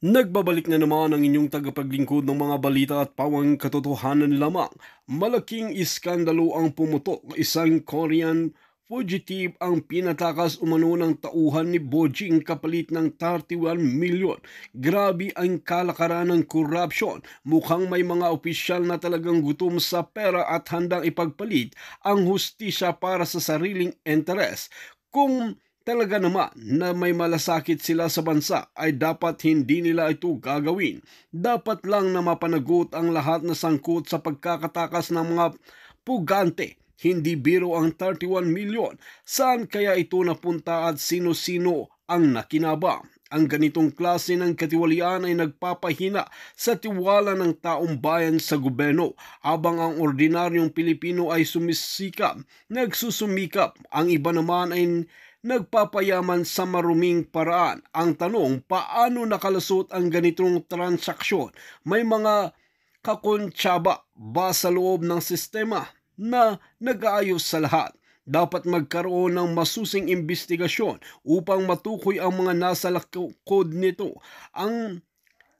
Nagbabalik na naman ang inyong tagapaglingkod ng mga balita at pawang katotohanan lamang. Malaking iskandalo ang pumutok. Isang Korean fugitive ang pinatakas umano ng tauhan ni Bojing kapalit ng 31 milyon. Grabe ang kalakaran ng corruption. Mukhang may mga opisyal na talagang gutom sa pera at handang ipagpalit ang hustisya para sa sariling interes. Kung talaga naman na may malasakit sila sa bansa ay dapat hindi nila ito gagawin. Dapat lang na mapanagot ang lahat na sangkot sa pagkakatakas ng mga pugante. Hindi biro ang 31 milyon. Saan kaya ito napunta at sino-sino ang nakinabang? Ang ganitong klase ng katiwalian ay nagpapahina sa tiwala ng taong bayan sa gobyerno, habang ang ordinaryong Pilipino ay sumisikap, nagsusumikap. Ang iba naman ay nagpapayaman sa maruming paraan. Ang tanong, paano nakalusot ang ganitong transaksyon? May mga kakontsaba ba sa loob ng sistema na nag-aayos sa lahat? Dapat magkaroon ng masusing investigasyon upang matukoy ang mga nasa likod nito. Ang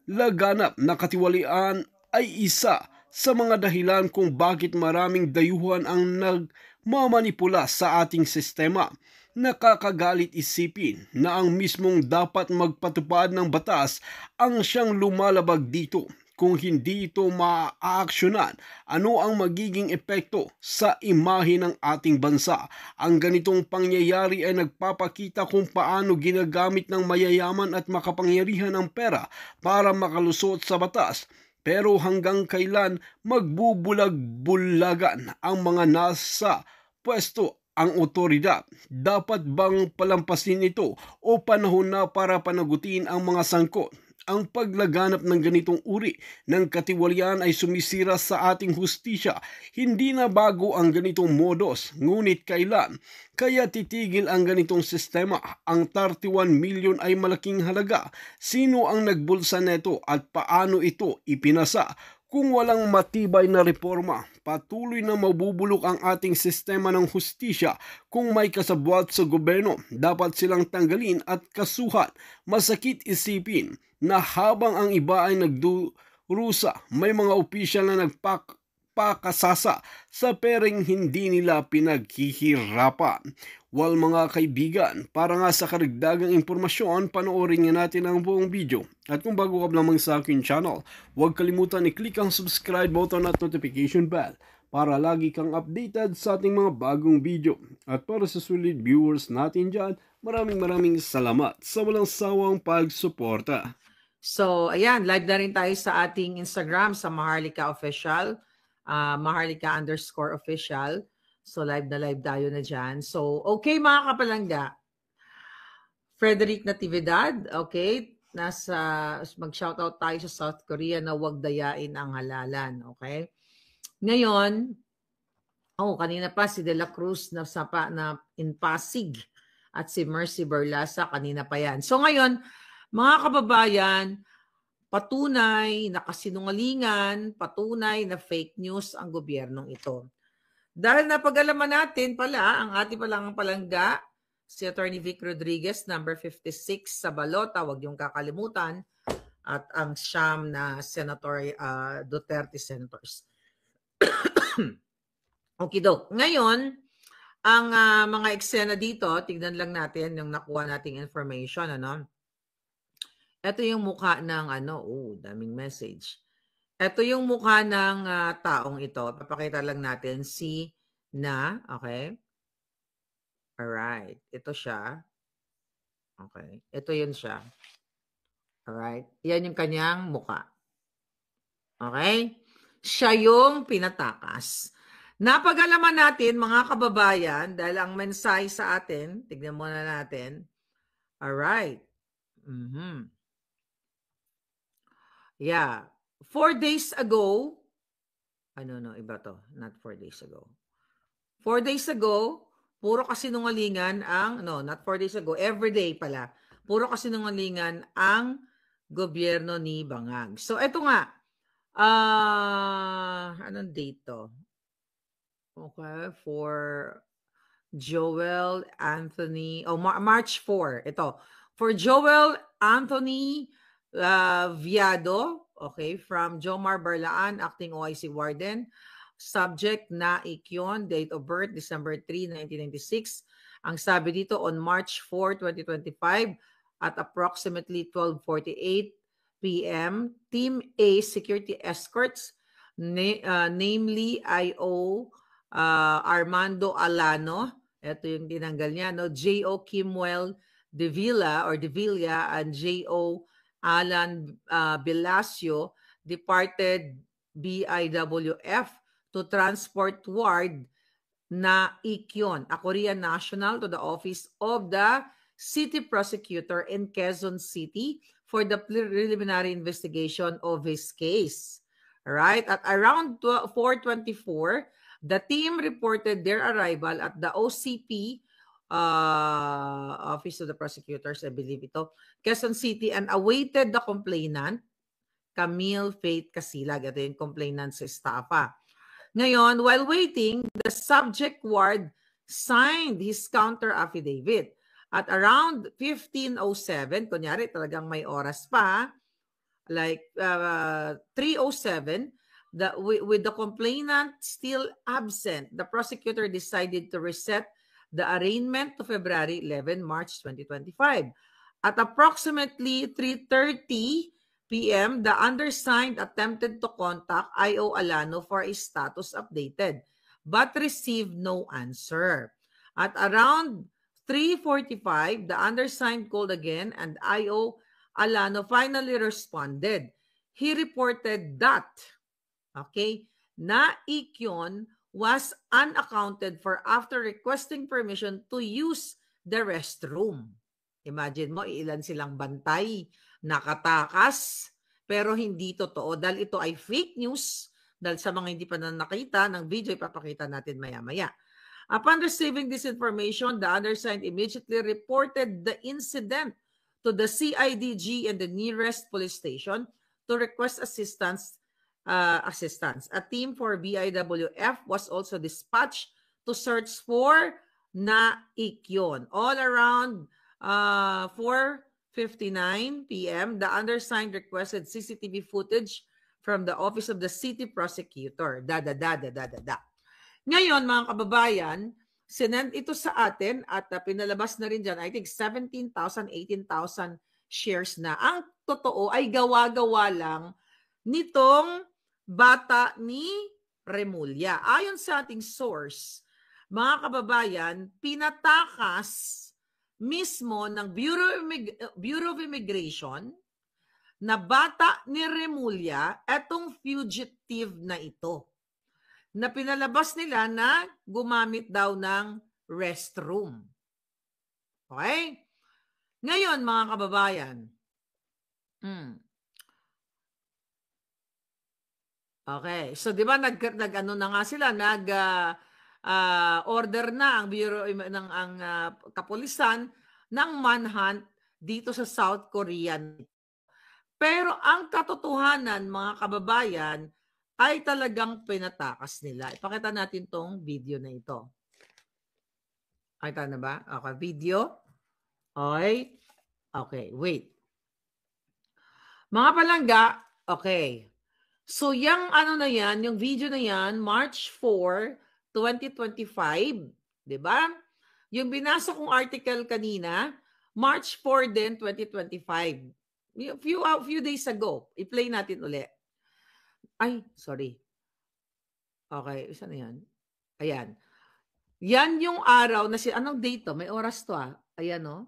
laganap na katiwalian ay isa sa mga dahilan kung bakit maraming dayuhan ang nagmamanipula sa ating sistema. Nakakagalit isipin na ang mismong dapat magpatupad ng batas ang siyang lumalabag dito. Kung hindi ito maaaksyonan, ano ang magiging epekto sa imahe ng ating bansa? Ang ganitong pangyayari ay nagpapakita kung paano ginagamit ng mayayaman at makapangyarihan ang pera para makalusot sa batas. Pero hanggang kailan magbubulag-bulagan ang mga nasa pwesto ang otoridad? Dapat bang palampasin ito o panahon na para panagutin ang mga sangkot? Ang paglaganap ng ganitong uri ng katiwalian ay sumisira sa ating hustisya. Hindi na bago ang ganitong modus, ngunit kailan kaya titigil ang ganitong sistema? Ang 31 milyon ay malaking halaga. Sino ang nagbulsa neto at paano ito ipinasa? Kung walang matibay na reforma, patuloy na mabubulok ang ating sistema ng hustisya. Kung may kasabwat sa gobyerno, dapat silang tanggalin at kasuhan. Masakit isipin na habang ang iba ay nagdurusa, may mga opisyal na nagpakasasa sa pereng hindi nila pinaghihirapan. Well mga kaibigan, para nga sa karagdagang impormasyon, panoorin nga natin ang buong video. At kung bago ka lamang sa akin channel, huwag kalimutan i-click ang subscribe button at notification bell para lagi kang updated sa ating mga bagong video. At para sa sulit viewers natin dyan, maraming salamat sa walang sawang pagsuporta. So, ayan, live na rin tayo sa ating Instagram, sa Maharlika Official, Maharlika_official. So, live na live tayo na dyan. So, okay mga kapalangga. Frederick Natividad, okay? Mag-shoutout tayo sa South Korea na huwag dayain ang halalan, okay? Ngayon, kanina pa si De La Cruz na in Pasig at si Mercy Berlasa, kanina pa yan. So, ngayon, mga kababayan, patunay na kasinungalingan, patunay na fake news ang gobyernong ito. Dahil napag-alaman natin pala, ang ating palang palangga, si Attorney Vic Rodriguez, number 56 sa balota, huwag niyong kakalimutan, at ang siyam na Senator Duterte senators. Okay do. Ngayon, ang mga eksena dito, tignan lang natin yung nakuha nating information, ano? Ito yung mukha ng daming message. Ito yung mukha ng taong ito. Papakita lang natin okay? Alright. Ito siya. Okay. Ito yun siya. Alright. Yan yung kanyang mukha. Okay? Siya yung pinatakas. Napag-alaman natin, mga kababayan, dahil ang mensahe sa atin, tignan muna natin. Alright. Yeah. 4 days ago, iba to. Not 4 days ago. 4 days ago, puro kasinungalingan not 4 days ago, everyday pala. Puro kasinungalingan ang gobyerno ni Bangag. So, eto nga. Anong date to? Okay, for Joel Anthony, March 4. Ito. For Joel Anthony Viado, okay, from Jomar Barlaan, acting OIC Warden. Subject na Ikyon, date of birth December 3, 1996. Ang sabi dito, on March 4, 2025 at approximately 12:48 p.m., Team A security escorts, namely IO Armando Alano, ito yung tinanggal niya, no? J.O. Kimwell De Villa and J.O. Alan Velasio departed BIWF to transport toward na Ikyon, a Korean national, to the office of the city prosecutor in Quezon City for the preliminary investigation of his case. All right? At around 4:24, the team reported their arrival at the OCP, Office of the Prosecutors, I believe ito, Quezon City, and awaited the complainant, Camille Faith Casilag. Ito yung complainant sa estafa. Ngayon, while waiting, the subject ward signed his counter affidavit. At around 15:07, kunyari talagang may oras pa, like 3:07, with the complainant still absent, the prosecutor decided to reset the arraignment to February 11, March 2025. At approximately 3:30 p.m., the undersigned attempted to contact I.O. Alano for a status updated, but received no answer. At around 3:45, the undersigned called again and I.O. Alano finally responded. He reported that, okay, na Ikyon was unaccounted for after requesting permission to use the restroom. Imagine mo, ilan silang bantay, nakatakas, pero hindi totoo dahil ito ay fake news. Dahil sa mga hindi pa na nakita ng video, ipapakita natin maya-maya. Upon receiving this information, the undersigned immediately reported the incident to the CIDG and the nearest police station to request assistance. A team for BIWF was also dispatched to search for na Ikyon. All around 4:59 p.m., the undersigned requested CCTV footage from the office of the city prosecutor. Ngayon, mga kababayan, sinend ito sa atin at pinalabas na rin dyan, I think 17,000, 18,000 shares na. Ang totoo ay gawa-gawa lang nitong bata ni Remulla. Ayon sa ating source, mga kababayan, pinatakas mismo ng Bureau of Immigration na bata ni Remulla, etong fugitive na ito, na pinalabas nila na gumamit daw ng restroom. Okay? Ngayon, mga kababayan, okay, so di ba nag-ano na nga sila, order na ang Bureau ng kapulisan ng manhunt dito sa South Korea. Pero ang katotohanan, mga kababayan, ay talagang pinatakas nila. Ipakita natin tong video na ito. Kita na ba? Okay, video. Okay, wait. Mga palangga, okay. So, yung ano na yan, yung video na yan, March 4, 2025, di ba? Yung binasa kong article kanina, March 4 din, 2025. A few days ago. I-play natin ulit. Ay, sorry. Okay, isa na yan. Ayan. Yan yung araw na anong date to? May oras to ah. Ayan no?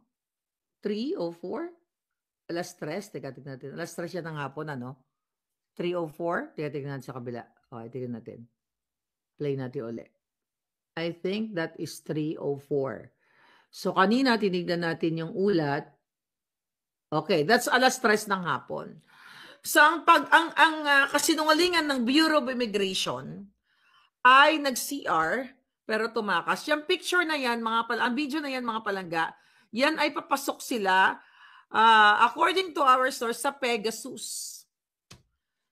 3:04? Alas 3. Teka, tignan natin. Alas 3 yan ng hapon, ano? 3:04? Teka, tignan natin sa kabila. Okay, tignan natin. Play natin ulit. I think that is 3:04. So, kanina tinignan natin yung ulat. Okay, that's alas 3 ng hapon. So, ang kasinungalingan ng Bureau of Immigration ay nag-CR pero tumakas. Yung picture na yan, ang video na yan, mga palangga, yan ay papasok sila according to our source sa Pegasus.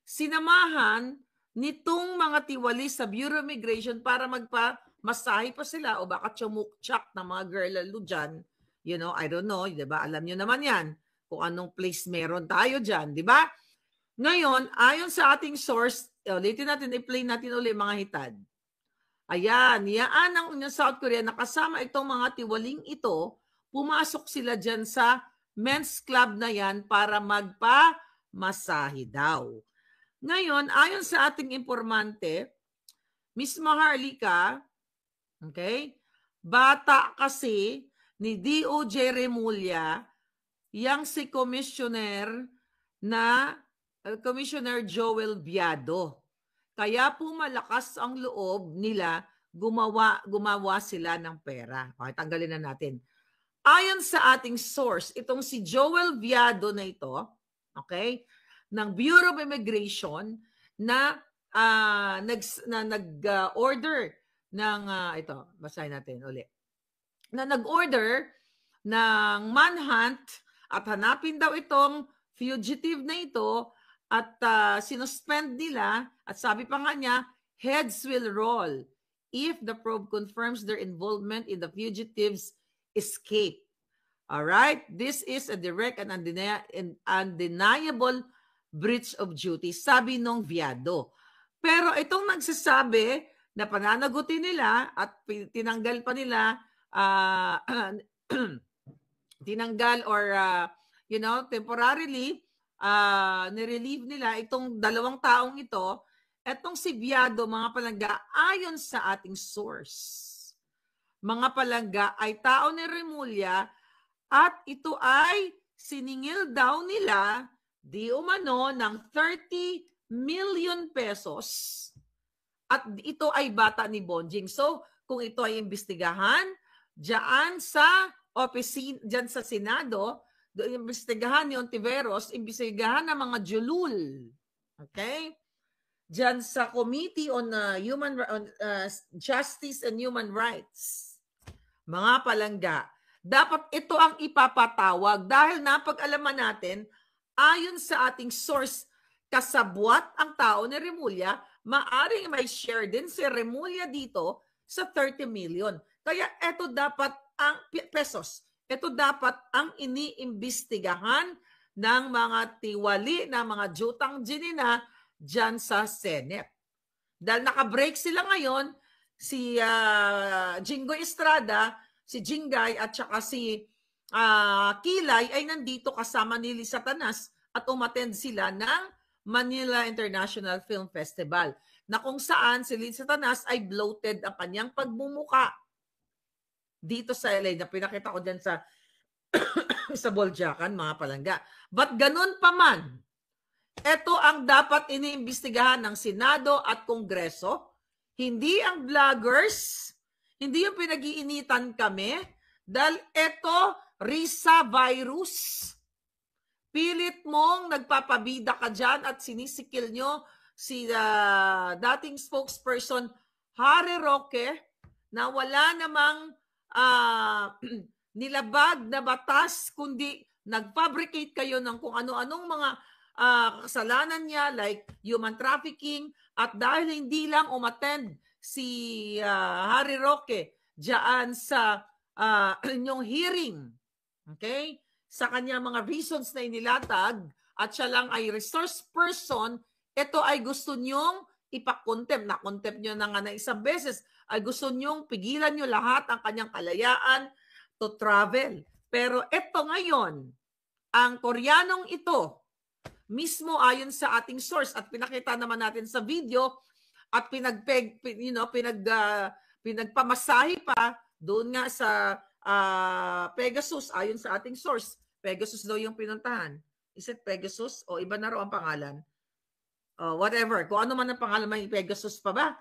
Sinamahan nitong mga tiwali sa Bureau of Immigration para magpamasahe pa sila o baka tsumukchak ng mga girl lalo dyan. You know, I don't know, diba? Alam nyo naman yan kung anong place meron tayo dyan, di ba? Ngayon, ayon sa ating source, ulitin natin, i-play natin ulit mga hitad. Ayan, yaan ang South Korea, nakasama itong mga tiwaling ito, pumasok sila dyan sa men's club na yan para magpa-masahe daw. Ngayon, ayon sa ating informante, Miss Maharlika, okay, bata kasi ni DOJ Remulla, yang si Commissioner Joel Viado. Kaya po malakas ang loob nila, gumawa sila ng pera. Okay, tanggalin na natin. Ayon sa ating source, itong si Joel Viado na ito, okay, ng Bureau of Immigration na nag-order ng, ito, basahin natin ulit, na nag-order ng manhunt at hanapin daw itong fugitive na ito at sinuspend nila at sabi pa nga niya, heads will roll if the probe confirms their involvement in the fugitive's escape. All right? This is a direct and undeniable breach of duty, sabi nung Viado. Pero itong nagsasabi na pananagutin nila at tinanggal pa nila, tinanggal or, temporarily, nirelieve nila itong dalawang taong ito, etong si Viado, mga palangga, ayon sa ating source. Mga palangga ay tao ni Remulla at ito ay siningil daw nila di umano ng 30 million pesos at ito ay bata ni Bonjing. So, kung ito ay imbestigahan, diyan sa opisina, diyan sa Senado, imbestigahan ni Ontiveros, imbestigahan ng mga julul. Okay? Diyan sa Committee on Justice and Human Rights. Mga palangga, dapat ito ang ipapatawag dahil napag-alaman natin, ayon sa ating source, kasabwat ang tao ni Remulla, maaring may share din si Remulla dito sa 30 million. Kaya ito dapat ang pesos. Ito dapat ang iniimbestigahan ng mga tiwali, ng mga jutang ginina dyan sa Senate. Dahil naka-break sila ngayon, si Jinggoy Estrada, si Jingay at saka si Kilay ay nandito kasama ni Lisa Tanas at umattend sila ng Manila International Film Festival na kung saan si Lisa Tanas ay bloated ang kanyang pagmumuka dito sa LA na pinakita ko dyan sa sa Boljakan, mga palangga. But ganun pa man, ito ang dapat iniimbestigahan ng Senado at Kongreso. Hindi ang vloggers, hindi yung pinag-iinitan kami, dahil ito, Risa virus. Pilit mong nagpapabida ka dyan at sinisikil nyo si dating spokesperson Harry Roque na wala namang nilabag na batas, kundi nag-fabricate kayo ng kung ano-anong mga kasalanan niya like human trafficking at dahil hindi lang umattend si Harry Roque diyan sa inyong hearing, okay? Sa kanya mga reasons na inilatag at siya lang ay resource person, ito ay gusto nyong ipakontempt. Na-contempt nyo na nga na isang beses, ay gusto nyong pigilan nyo lahat ang kanyang kalayaan to travel. Pero ito ngayon, ang Koreanong ito, mismo ayon sa ating source at pinakita naman natin sa video at pinagpamasahe pa doon nga sa Pegasus ayon sa ating source. Pegasus daw yung pinuntahan. Is it Pegasus o iba na raw ang pangalan? Whatever. Kung ano man ang pangalan, may Pegasus pa ba?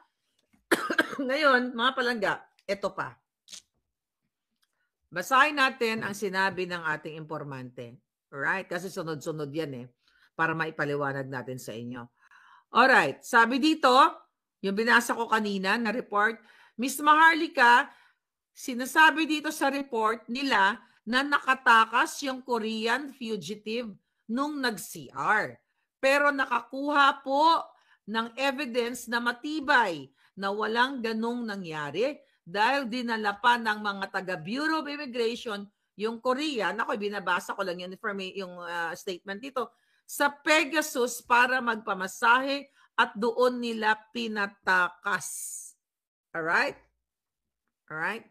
Ngayon, mga palangga, ito pa. Basahin natin ang sinabi ng ating informante. Alright? Kasi sunod-sunod yan para maipaliwanag natin sa inyo. Alright. Sabi dito, yung binasa ko kanina na report, Miss Maharlika, sinasabi dito sa report nila na nakatakas yung Korean fugitive nung nag-CR. Pero nakakuha po ng evidence na matibay na walang ganong nangyari dahil dinala pa ng mga taga Bureau of Immigration yung Korean, ako binabasa ko lang yung statement dito, sa Pegasus para magpamasahe at doon nila pinatakas. Alright? Alright?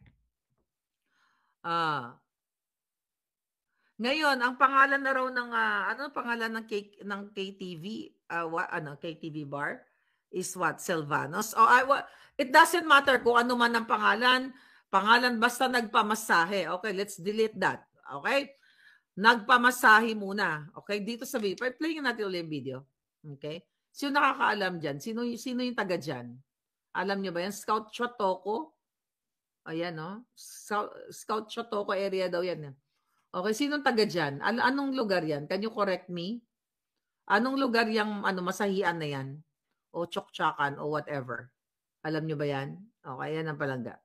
Ngayon, ang pangalan na raw ng pangalan ng KTV, KTV bar is what? Silvanos. It doesn't matter kung ano man ang pangalan basta nagpamasahe. Okay, let's delete that. Okay? Nagpamasahe muna. Okay, dito sa video. Play natin ulit yung video. Okay? Sino nakakaalam dyan? Sino yung taga dyan? Alam niyo ba yan? Scout Chotoko. Ayan, no? Scout Chotoko area daw yan. Okay, sinong taga dyan? Anong lugar yan? Can you correct me? Anong lugar yung masahian na yan? O Chokchakan o whatever. Alam nyo ba yan? Okay, yan ang palangga.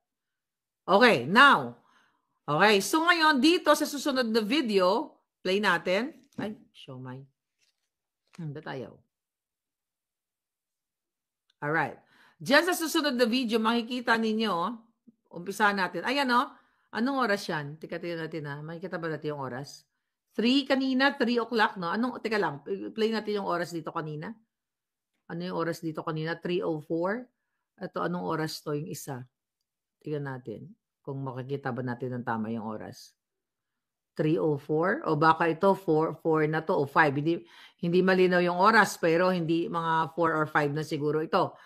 Okay, now. Okay, so ngayon dito sa susunod na video, play natin. Ay, show my. Tayo. Alright. Diyan sa susunod na video, makikita ninyo, umpisahan natin. Ayan, no? Anong oras yan? Tingnan natin, ha? Makikita ba natin yung oras? 3 kanina, 3 o'clock, no? Teka lang, play natin yung oras dito kanina. Ano yung oras dito kanina? 3:04. Ito, anong oras to yung isa? Tingnan natin kung makikita ba natin ng tama yung oras. 3:04? O baka ito 4 na to o 5. Hindi malinaw yung oras pero hindi mga 4 or 5 na siguro ito.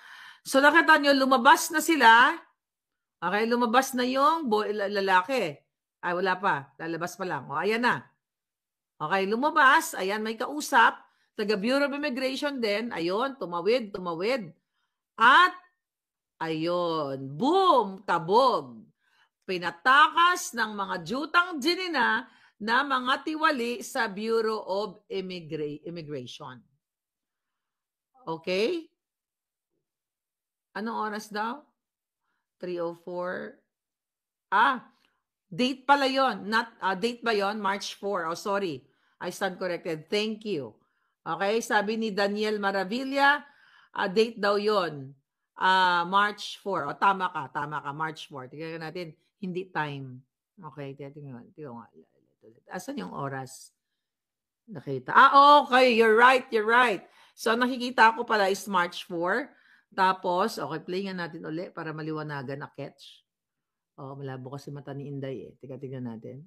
So nakita nyo, lumabas na sila. Okay, lumabas na yung lalaki. Ay, wala pa. Lalabas pa lang. O, ayan na. Okay, lumabas. Ayan, may kausap. Taga Bureau of Immigration din. Ayun, tumawid. At, ayun, boom, kabog. Pinatakas ng mga jutang ginina na mga tiwali sa Bureau of Immigration. Okay? Anong oras daw? 3:04. Date pala yon. Date ba yon? March 4. Oh, sorry. I stand corrected. Thank you. Okay, sabi ni Daniel Maravilla, date daw yon. March 4. O, tama ka. March 4. Tingnan natin. Hindi time. Okay, tingnan nga. Asan yung oras? Nakita. Okay. You're right. So, nakikita ko pala is March 4. Tapos, okay, play nga natin ulit para maliwanagan na catch. Malabo kasi mata ni Inday eh. Tingnan natin.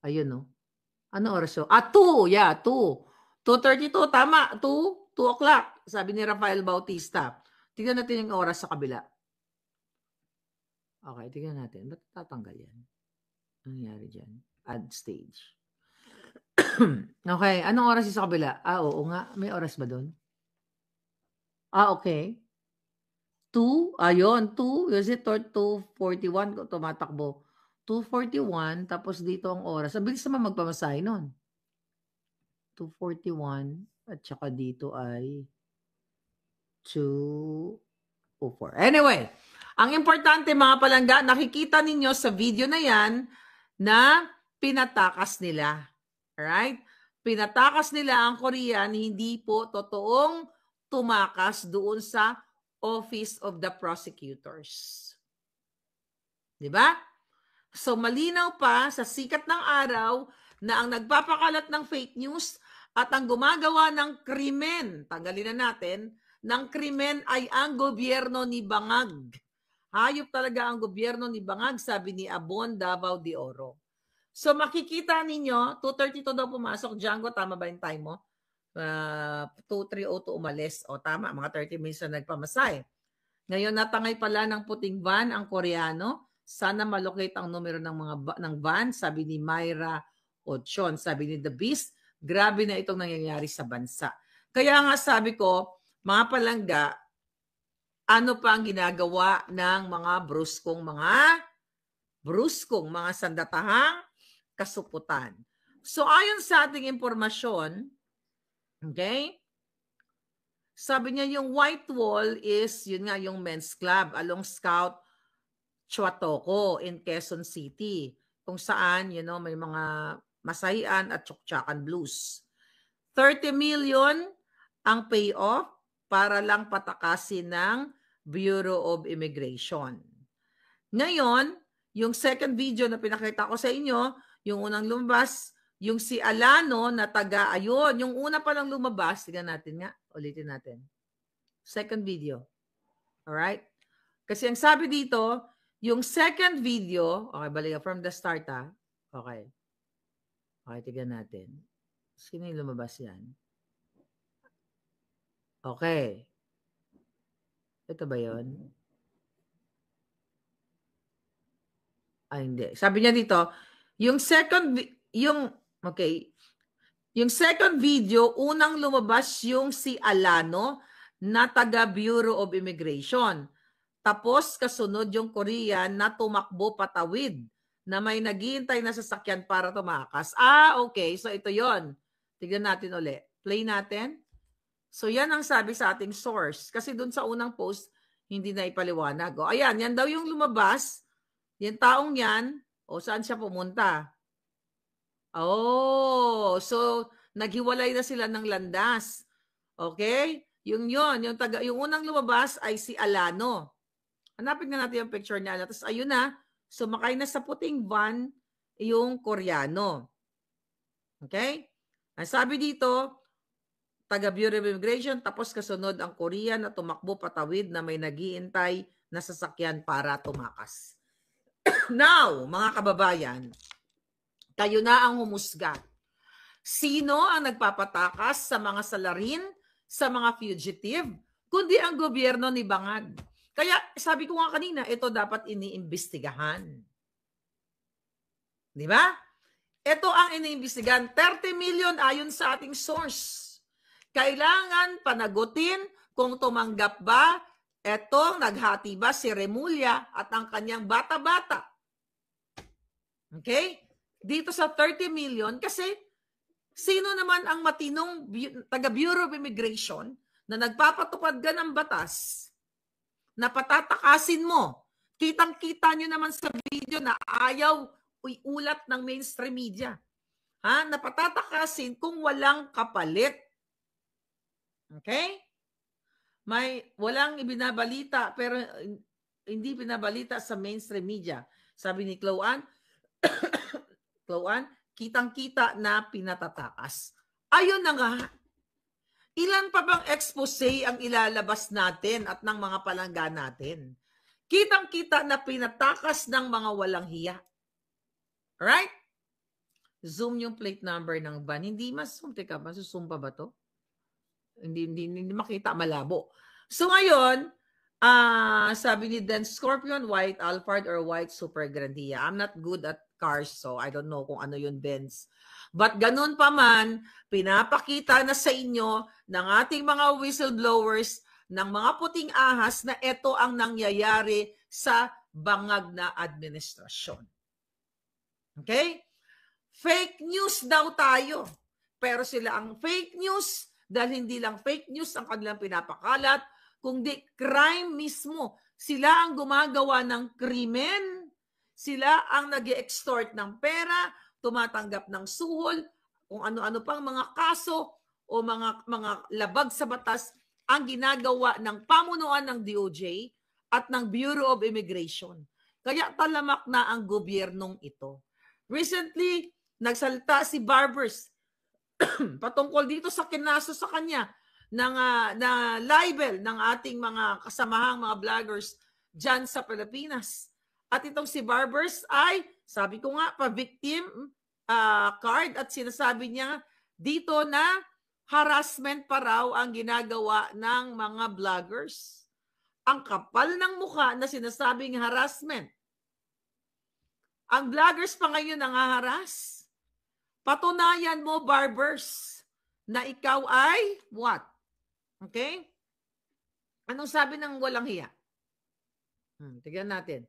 Ayun, no? Ano oras yun? 2. Yeah, 2. 2:32. Tama. 2 o'clock. Sabi ni Rafael Bautista. Tingnan natin yung oras sa kabila. Okay, tingnan natin. Ba't tatanggal yan? Ano nangyari dyan? Add stage. Okay, anong oras yung sa kabila? Oo nga. May oras ba doon? Okay. 2, ayun, 2, is it 2:41 tumatakbo? 2:41, tapos dito ang oras. Ang bilis naman magpamasahe nun. 2:41, at saka dito ay 2:04. Anyway, ang importante mga palangga, nakikita ninyo sa video na yan na pinatakas nila. Alright? Pinatakas nila ang Korean, hindi po totoong tumakas doon sa Office of the Prosecutors. Diba? So malinaw pa sa sikat ng araw na ang nagpapakalat ng fake news at ang gumagawa ng krimen, tanggalin na natin, ng krimen ay ang gobyerno ni Bangag. Hayop talaga ang gobyerno ni Bangag, sabi ni Abon Davao de Oro. So makikita ninyo, 2:32 daw pumasok. Django, tama ba yung time mo? 2:03:02 umalis. O tama, mga 30 minutes na nagpamasay. Ngayon natangay pala ng puting van ang Koreano. Sana malocate ang numero ng van, sabi ni Myra Ochon. Sabi ni The Beast, grabe na itong nangyayari sa bansa. Kaya nga sabi ko, mga palangga, ano pa ang ginagawa ng mga bruskong mga sandatahang kasuputan. So ayon sa ating impormasyon, okay? Sabi niya yung White Wall is, yun nga, yung men's club along Scout Chotoko in Quezon City. Kung saan, may mga masahian at Chokchakan Blues. 30 million ang payoff para lang patakasin ng Bureau of Immigration. Ngayon, Yung second video na pinakita ko sa inyo, yung unang lumabas, yung si Alano na taga, ayun, yung una pa lang lumabas, tignan natin nga, ulitin natin. Second video. Alright? Kasi ang sabi dito, yung second video, okay, balik from the start ha. Okay. Okay, tignan natin. Sino yung lumabas yan? Okay. Ito ba yun? Ay, hindi. Sabi niya dito, yung second video, unang lumabas yung si Alano na taga Bureau of Immigration. Tapos kasunod yung Korean na tumakbo patawid na may naghihintay na sasakyan para tumakas. Okay. So ito yon. Tignan natin uli. Play natin. So yan ang sabi sa ating source. Kasi dun sa unang post, hindi na ipaliwanag. Ayan, yan daw yung lumabas. Yung taong yan, saan siya pumunta? So naghiwalay na sila ng landas. Okay? Yung unang lumabas ay si Alano. Hanapin nga natin yung picture niya. Tapos ayun na, sumakay na sa puting van yung Koreano. Okay? Ang sabi dito, taga Bureau of Immigration, tapos kasunod ang Korean na tumakbo patawid na may naghihintay na sasakyan para tumakas. Now, mga kababayan, tayo na ang humusga. Sino ang nagpapatakas sa mga salarin, sa mga fugitive, kundi ang gobyerno ni Bangag? Kaya sabi ko nga kanina, ito dapat iniimbestigahan. Di ba? Ito ang iniimbestigahan. 30 million ayon sa ating source. Kailangan panagutin kung tumanggap ba etong naghati ba si Remulla at ang kanyang bata-bata. Okay? Dito sa 30 million, kasi sino naman ang matinong taga Bureau of Immigration na nagpapatupad ka ng batas na patatakasin mo? Kitang-kita nyo naman sa video na ayaw ulat ng mainstream media. Na patatakasin kung walang kapalit. Okay? Walang ibinabalita pero hindi binabalita sa mainstream media. Sabi ni Chloe Ann, kitang-kita na pinatatakas. Ayun na nga. Ilan pa bang expose ang ilalabas natin at ng mga palangga natin? Kitang-kita na pinatakas ng mga walang hiya. Right? Zoom yung plate number ng van. Hindi mas-zoom. Teka, masusum pa ba to? Hindi makita, malabo. So ngayon, sabi ni Dan Scorpion, white Alphard or white Super Grandia. I'm not good at cars, so I don't know kung ano yun, Benz. But ganun pa man, pinapakita na sa inyo ng ating mga whistleblowers ng mga puting ahas na ito ang nangyayari sa Bangag na administrasyon. Okay? Fake news daw tayo. Pero sila ang fake news dahil hindi lang fake news ang kanilang pinapakalat, kundi crime mismo. Sila ang gumagawa ng krimen. Sila ang nag-extort ng pera, tumatanggap ng suhol, kung ano-ano pang mga kaso o mga labag sa batas ang ginagawa ng pamunuan ng DOJ at ng Bureau of Immigration. Kaya talamak na ang gobyernong ito. Recently, nagsalita si Barbers patungkol dito sa kinaso sa kanya na libel ng ating mga kasamahang mga vloggers dyan sa Pilipinas. At itong si Barbers ay, sabi ko nga, pa-victim card at sinasabi niya dito na harassment pa raw ang ginagawa ng mga vloggers. Ang kapal ng mukha na sinasabing harassment. Ang vloggers pa ngayon nangaharas. Patunayan mo, Barbers, na ikaw ay what? Okay? Anong sabi ng walang hiya? Tignan natin.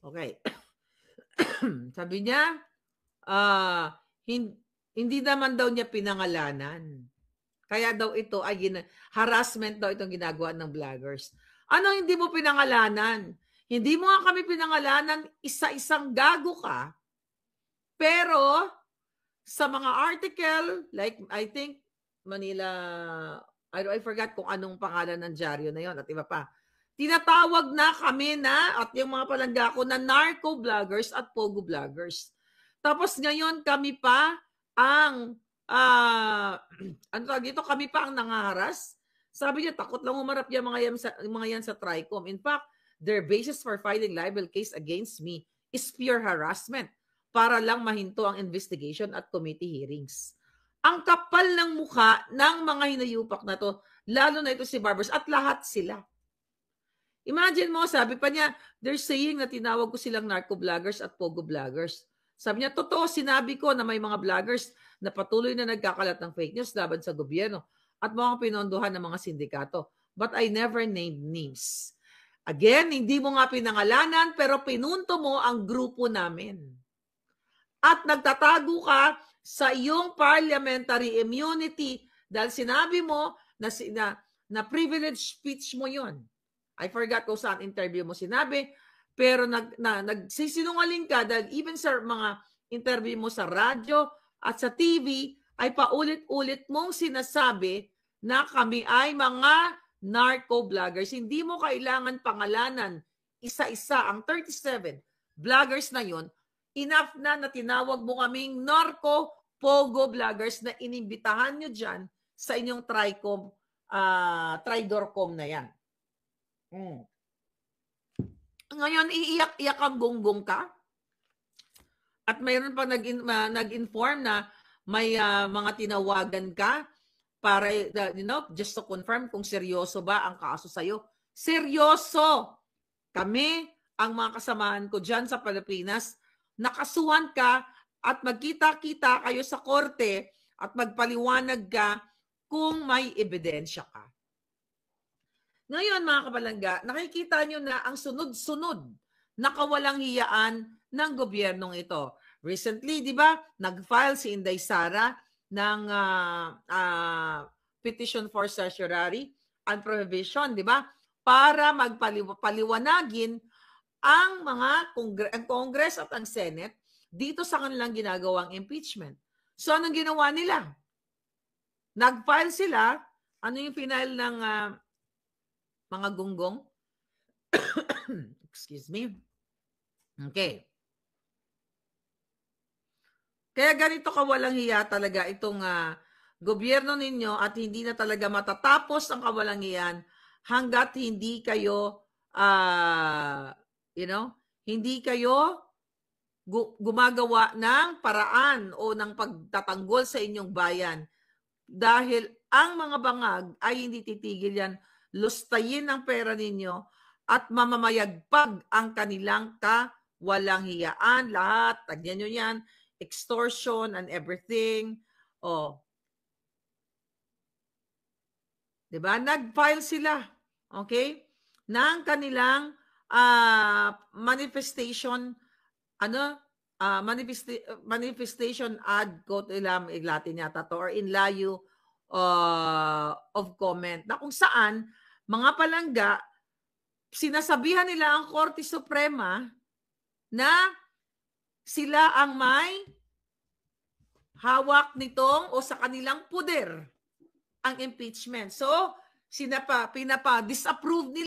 Okay. Sabi niya, hindi naman daw niya pinangalanan. Kaya daw ito ay harassment daw itong ginagawa ng vloggers. Ano hindi mo pinangalanan? Hindi mo nga kami pinangalanan, isa-isang gago ka. Pero sa mga article, like I think Manila, I forgot kung anong pangalan ng dyaryo na yon at iba pa. Tinatawag na kami na at yung mga palangga ko na narco vloggers at pogo vloggers. Tapos ngayon kami pa ang ano tawag dito, kami pa ang nangaharas. Sabi niya takot lang umarap yung mga yan sa TRICOM. In fact, their basis for filing libel case against me is pure harassment para lang mahinto ang investigation at committee hearings. Ang kapal ng mukha ng mga hinayupak na to, lalo na ito si Barbers at lahat sila. Imagine mo, sabi pa niya, they're saying na tinawag ko silang narco vloggers at pogo vloggers. Sabi niya, totoo, sinabi ko na may mga vloggers na patuloy na nagkakalat ng fake news laban sa gobyerno at mga pinondohan ng mga sindikato. But I never named names. Again, hindi mo nga pinangalanan pero pinunto mo ang grupo namin. At nagtatago ka sa iyong parliamentary immunity dahil sinabi mo na privileged speech mo yon. I forgot kung saan interview mo sinabi, pero nagsisinungaling ka dahil even sa mga interview mo sa radyo at sa TV ay paulit-ulit mong sinasabi na kami ay mga narco vloggers. Hindi mo kailangan pangalanan isa-isa ang 37 vloggers na yon. Enough na tinawag mo kaming narco pogo vloggers na inimbitahan nyo dyan sa inyong Tridorcom na yan. Ngayon, iiyak-iyak ang gonggong ka. At mayroon pa nag-inform na may mga tinawagan ka para, just to confirm kung seryoso ba ang kaso sa'yo. Seryoso! Kami, ang mga kasamahan ko dyan sa Pilipinas, nakasuhan ka at magkita-kita kayo sa korte at magpaliwanag ka kung may ebidensya ka. Ngayon, mga kapalangga, nakikita nyo na ang sunod-sunod na kawalang hiyaan ng gobyernong ito. Recently, di ba, nag-file si Inday Sara ng petition for certiorari and prohibition, di ba, para magpaliwanagin ang mga Congress at ang Senate dito sa kanilang ginagawang impeachment. So, anong ginawa nila? Nag-file sila, ano yung final ng mga gunggong? Excuse me. Okay. Kaya ganito kawalang hiya talaga itong gobyerno ninyo at hindi na talaga matatapos ang kawalang hiyan hanggat hindi kayo, hindi kayo gumagawa ng paraan o ng pagtatanggol sa inyong bayan. Dahil ang mga bangag ay hindi titigil yan. Lustayin ang pera ninyo at mamamayagpag ang kanilang kawalang hiyaan. Lahat, tagyan nyo yan, extortion and everything. Diba? Nag-file sila, okay, ng kanilang manifestation, manifestation ad quote Latin yata to, or in layo of comment, na kung saan mga palangga, sinasabihan nila ang Korte Suprema na sila ang may hawak nitong o sa kanilang puder ang impeachment. So, pinapa-disapprove nila